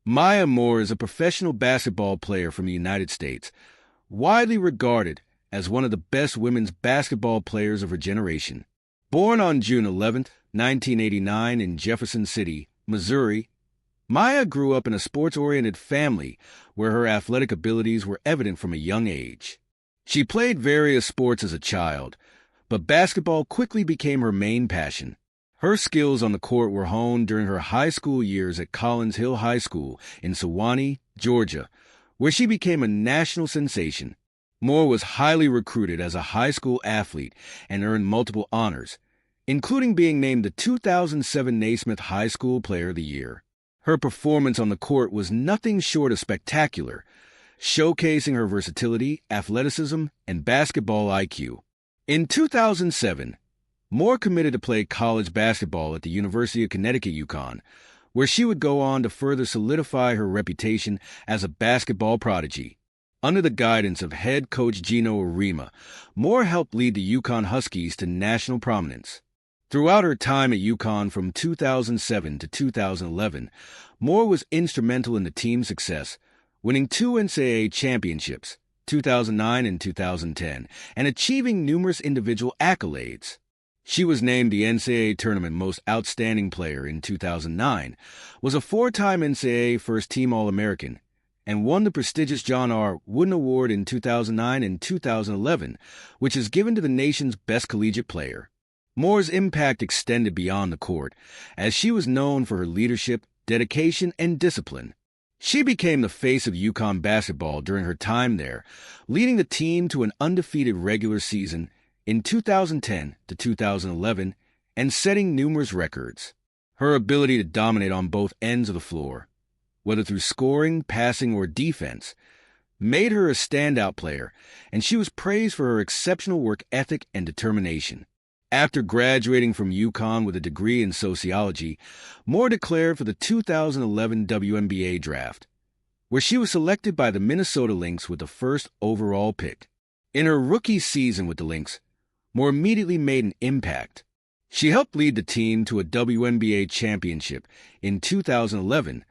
Maya Moore is a professional basketball player from the United States, widely regarded as one of the best women's basketball players of her generation. Born on June 11, 1989 in Jefferson City, Missouri, Maya grew up in a sports-oriented family where her athletic abilities were evident from a young age. She played various sports as a child, but basketball quickly became her main passion. Her skills on the court were honed during her high school years at Collins Hill High School in Sewanee, Georgia, where she became a national sensation. Moore was highly recruited as a high school athlete and earned multiple honors, including being named the 2007 Naismith High School Player of the Year. Her performance on the court was nothing short of spectacular, showcasing her versatility, athleticism, and basketball IQ. In 2007, Moore committed to play college basketball at the University of Connecticut UConn, where she would go on to further solidify her reputation as a basketball prodigy. Under the guidance of head coach Gino Arima, Moore helped lead the UConn Huskies to national prominence. Throughout her time at UConn from 2007 to 2011, Moore was instrumental in the team's success, winning 2 NCAA championships, 2009 and 2010, and achieving numerous individual accolades. She was named the NCAA Tournament Most Outstanding Player in 2009, was a 4-time NCAA First-Team All-American, and won the prestigious John R. Wooden Award in 2009 and 2011, which is given to the nation's best collegiate player. Moore's impact extended beyond the court, as she was known for her leadership, dedication, and discipline. She became the face of UConn basketball during her time there, leading the team to an undefeated regular season in 2010 to 2011 and setting numerous records. Her ability to dominate on both ends of the floor, whether through scoring, passing, or defense, made her a standout player, and she was praised for her exceptional work ethic and determination. After graduating from UConn with a degree in sociology, Moore declared for the 2011 WNBA draft, where she was selected by the Minnesota Lynx with the first overall pick. In her rookie season with the Lynx, Moore immediately made an impact. She helped lead the team to a WNBA championship in 2011,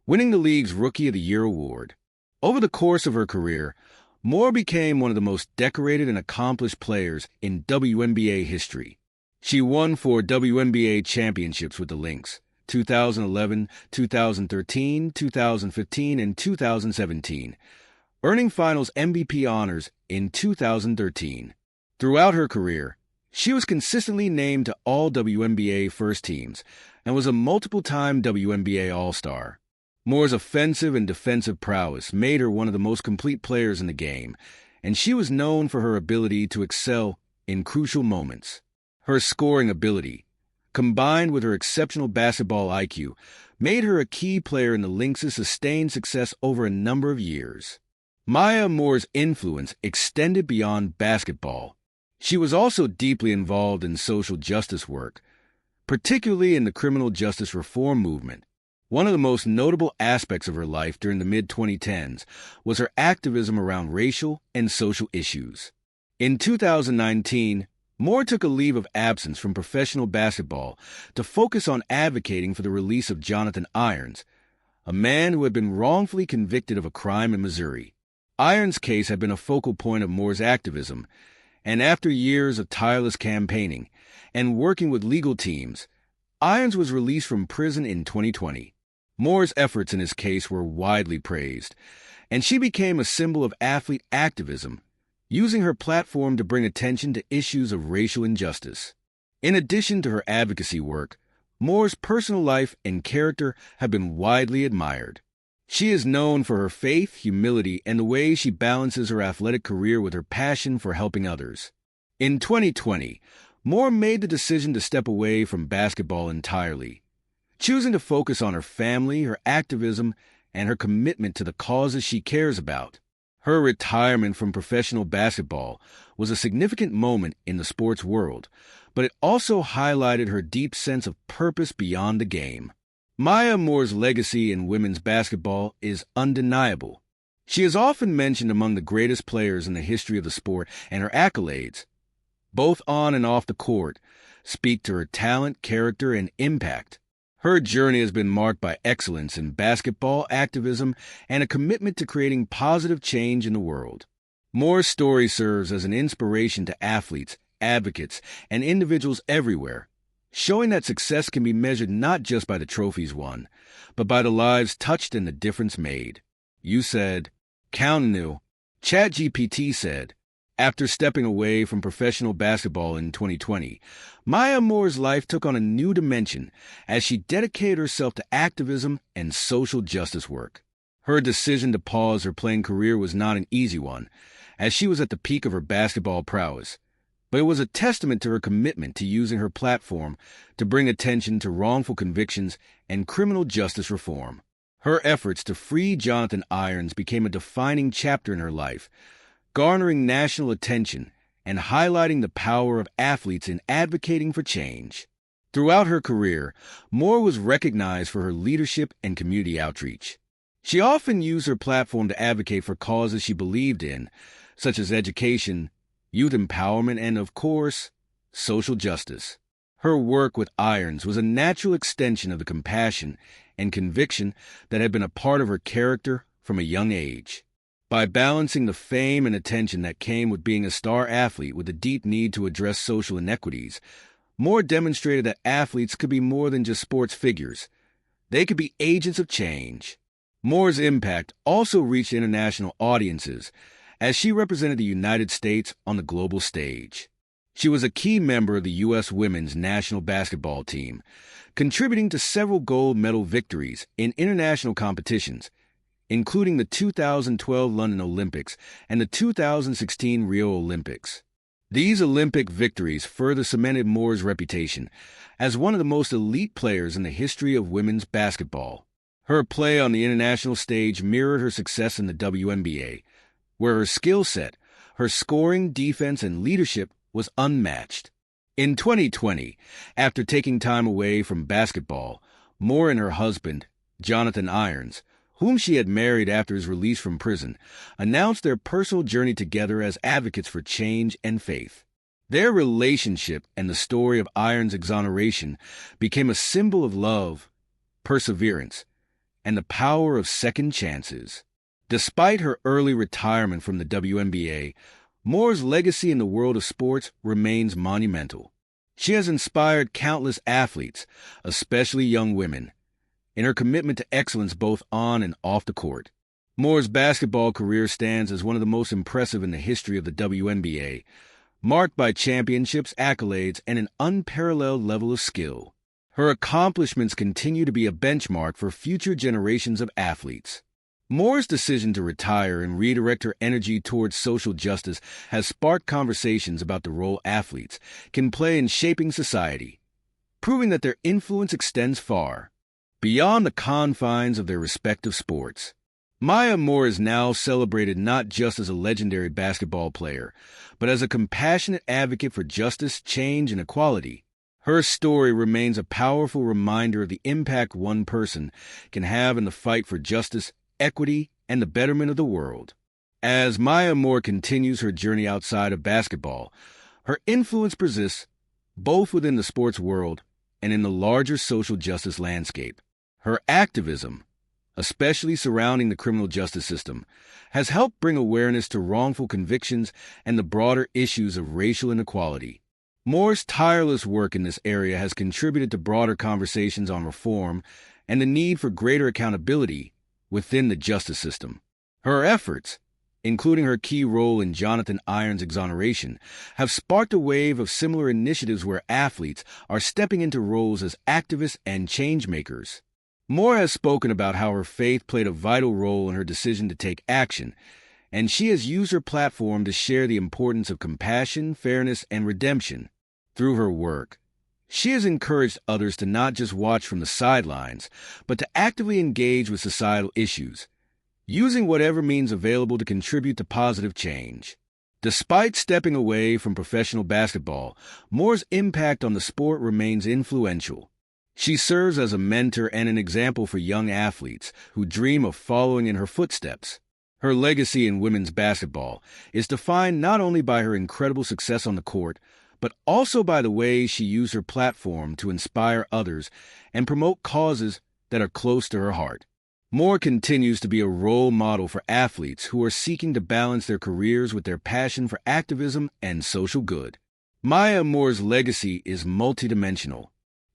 winning the league's Rookie of the Year award. Over the course of her career, Moore became one of the most decorated and accomplished players in WNBA history. She won 4 WNBA championships with the Lynx, 2011, 2013, 2015, and 2017, earning Finals MVP honors in 2013. Throughout her career, she was consistently named to all WNBA first teams and was a multiple-time WNBA All-Star. Moore's offensive and defensive prowess made her one of the most complete players in the game, and she was known for her ability to excel in crucial moments. Her scoring ability, combined with her exceptional basketball IQ, made her a key player in the Lynx's sustained success over a number of years. Maya Moore's influence extended beyond basketball. She was also deeply involved in social justice work, particularly in the criminal justice reform movement. One of the most notable aspects of her life during the mid-2010s was her activism around racial and social issues. In 2019, Moore took a leave of absence from professional basketball to focus on advocating for the release of Jonathan Irons, a man who had been wrongfully convicted of a crime in Missouri. Irons' case had been a focal point of Moore's activism, and after years of tireless campaigning and working with legal teams, Irons was released from prison in 2020. Moore's efforts in his case were widely praised, and she became a symbol of athlete activism, using her platform to bring attention to issues of racial injustice. In addition to her advocacy work, Moore's personal life and character have been widely admired. She is known for her faith, humility, and the way she balances her athletic career with her passion for helping others. In 2020, Moore made the decision to step away from basketball entirely, choosing to focus on her family, her activism, and her commitment to the causes she cares about. Her retirement from professional basketball was a significant moment in the sports world, but it also highlighted her deep sense of purpose beyond the game. Maya Moore's legacy in women's basketball is undeniable. She is often mentioned among the greatest players in the history of the sport, and her accolades, both on and off the court, speak to her talent, character, and impact. Her journey has been marked by excellence in basketball activism and a commitment to creating positive change in the world. Moore's story serves as an inspiration to athletes, advocates, and individuals everywhere, showing that success can be measured not just by the trophies won, but by the lives touched and the difference made. You said, Count ChatGPT said, after stepping away from professional basketball in 2020, Maya Moore's life took on a new dimension as she dedicated herself to activism and social justice work. Her decision to pause her playing career was not an easy one, as she was at the peak of her basketball prowess, but it was a testament to her commitment to using her platform to bring attention to wrongful convictions and criminal justice reform. Her efforts to free Jonathan Irons became a defining chapter in her life, garnering national attention and highlighting the power of athletes in advocating for change. Throughout her career, Moore was recognized for her leadership and community outreach. She often used her platform to advocate for causes she believed in, such as education, youth empowerment, and, of course, social justice. Her work with Irons was a natural extension of the compassion and conviction that had been a part of her character from a young age. By balancing the fame and attention that came with being a star athlete with a deep need to address social inequities, Moore demonstrated that athletes could be more than just sports figures. They could be agents of change. Moore's impact also reached international audiences as she represented the United States on the global stage. She was a key member of the U.S. women's national basketball team, contributing to several gold medal victories in international competitions, including the 2012 London Olympics and the 2016 Rio Olympics. These Olympic victories further cemented Moore's reputation as one of the most elite players in the history of women's basketball. Her play on the international stage mirrored her success in the WNBA, where her skill set, her scoring, defense, and leadership was unmatched. In 2020, after taking time away from basketball, Moore and her husband, Jonathan Irons, whom she had married after his release from prison, announced their personal journey together as advocates for change and faith. Their relationship and the story of Irons' exoneration became a symbol of love, perseverance, and the power of second chances. Despite her early retirement from the WNBA, Moore's legacy in the world of sports remains monumental. She has inspired countless athletes, especially young women, in her commitment to excellence both on and off the court. Moore's basketball career stands as one of the most impressive in the history of the WNBA, marked by championships, accolades, and an unparalleled level of skill. Her accomplishments continue to be a benchmark for future generations of athletes. Moore's decision to retire and redirect her energy towards social justice has sparked conversations about the role athletes can play in shaping society, proving that their influence extends far beyond the confines of their respective sports. Maya Moore is now celebrated not just as a legendary basketball player, but as a compassionate advocate for justice, change, and equality. Her story remains a powerful reminder of the impact one person can have in the fight for justice, equity, and the betterment of the world. As Maya Moore continues her journey outside of basketball, her influence persists both within the sports world and in the larger social justice landscape. Her activism, especially surrounding the criminal justice system, has helped bring awareness to wrongful convictions and the broader issues of racial inequality. Moore's tireless work in this area has contributed to broader conversations on reform and the need for greater accountability within the justice system. Her efforts, including her key role in Jonathan Irons' exoneration, have sparked a wave of similar initiatives where athletes are stepping into roles as activists and change-makers. Moore has spoken about how her faith played a vital role in her decision to take action, and she has used her platform to share the importance of compassion, fairness, and redemption. Through her work, she has encouraged others to not just watch from the sidelines, but to actively engage with societal issues, using whatever means available to contribute to positive change. Despite stepping away from professional basketball, Moore's impact on the sport remains influential. She serves as a mentor and an example for young athletes who dream of following in her footsteps. Her legacy in women's basketball is defined not only by her incredible success on the court, but also by the way she used her platform to inspire others and promote causes that are close to her heart. Moore continues to be a role model for athletes who are seeking to balance their careers with their passion for activism and social good. Maya Moore's legacy is multidimensional.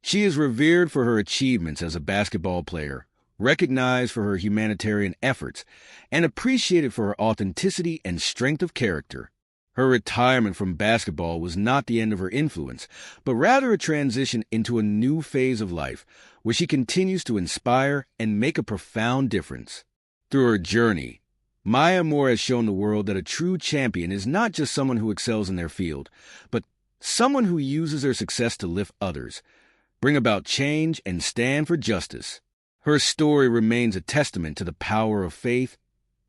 She is revered for her achievements as a basketball player, recognized for her humanitarian efforts, and appreciated for her authenticity and strength of character. Her retirement from basketball was not the end of her influence, but rather a transition into a new phase of life, where she continues to inspire and make a profound difference. Through her journey, Maya Moore has shown the world that a true champion is not just someone who excels in their field, but someone who uses their success to lift others, bring about change, and stand for justice. Her story remains a testament to the power of faith,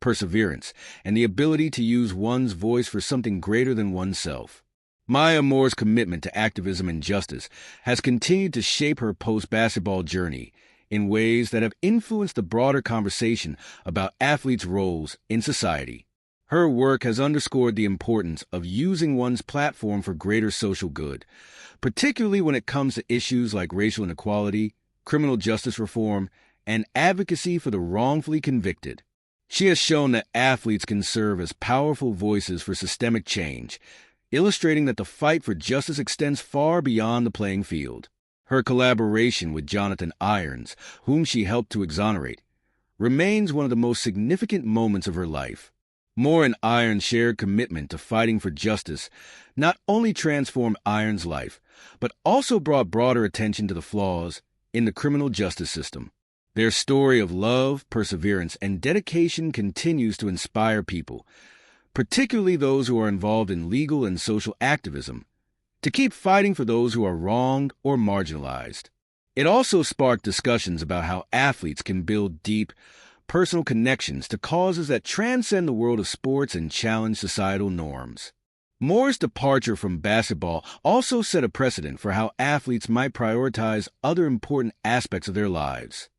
perseverance, and the ability to use one's voice for something greater than oneself. Maya Moore's commitment to activism and justice has continued to shape her post-basketball journey in ways that have influenced the broader conversation about athletes' roles in society. Her work has underscored the importance of using one's platform for greater social good, particularly when it comes to issues like racial inequality, criminal justice reform, and advocacy for the wrongfully convicted. She has shown that athletes can serve as powerful voices for systemic change, illustrating that the fight for justice extends far beyond the playing field. Her collaboration with Jonathan Irons, whom she helped to exonerate, remains one of the most significant moments of her life. Moore and Irons' shared commitment to fighting for justice not only transformed Irons' life, but also brought broader attention to the flaws in the criminal justice system. Their story of love, perseverance, and dedication continues to inspire people, particularly those who are involved in legal and social activism, to keep fighting for those who are wronged or marginalized. It also sparked discussions about how athletes can build deep, personal connections to causes that transcend the world of sports and challenge societal norms. Moore's departure from basketball also set a precedent for how athletes might prioritize other important aspects of their lives.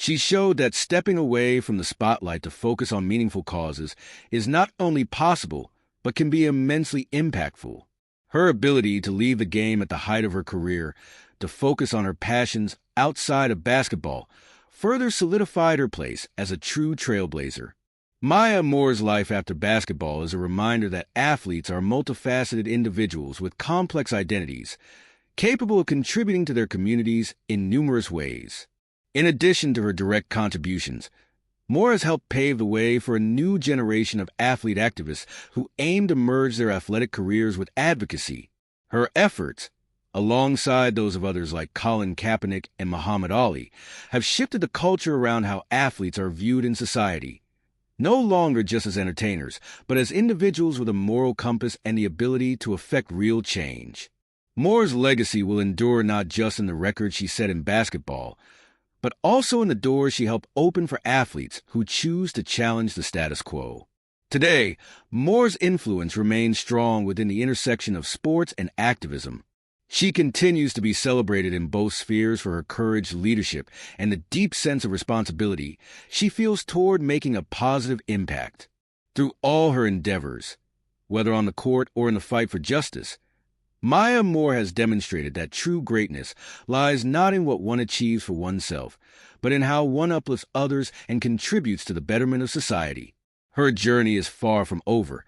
She showed that stepping away from the spotlight to focus on meaningful causes is not only possible, but can be immensely impactful. Her ability to leave the game at the height of her career to focus on her passions outside of basketball further solidified her place as a true trailblazer. Maya Moore's life after basketball is a reminder that athletes are multifaceted individuals with complex identities, capable of contributing to their communities in numerous ways. In addition to her direct contributions, Moore has helped pave the way for a new generation of athlete activists who aim to merge their athletic careers with advocacy. Her efforts, alongside those of others like Colin Kaepernick and Muhammad Ali, have shifted the culture around how athletes are viewed in society, no longer just as entertainers, but as individuals with a moral compass and the ability to effect real change. Moore's legacy will endure not just in the record she set in basketball, but also in the doors she helped open for athletes who choose to challenge the status quo. Today, Moore's influence remains strong within the intersection of sports and activism. She continues to be celebrated in both spheres for her courage, leadership, and the deep sense of responsibility she feels toward making a positive impact. Through all her endeavors, whether on the court or in the fight for justice, Maya Moore has demonstrated that true greatness lies not in what one achieves for oneself, but in how one uplifts others and contributes to the betterment of society. Her journey is far from over,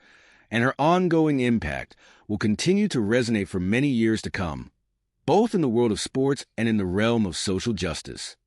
and her ongoing impact will continue to resonate for many years to come, both in the world of sports and in the realm of social justice.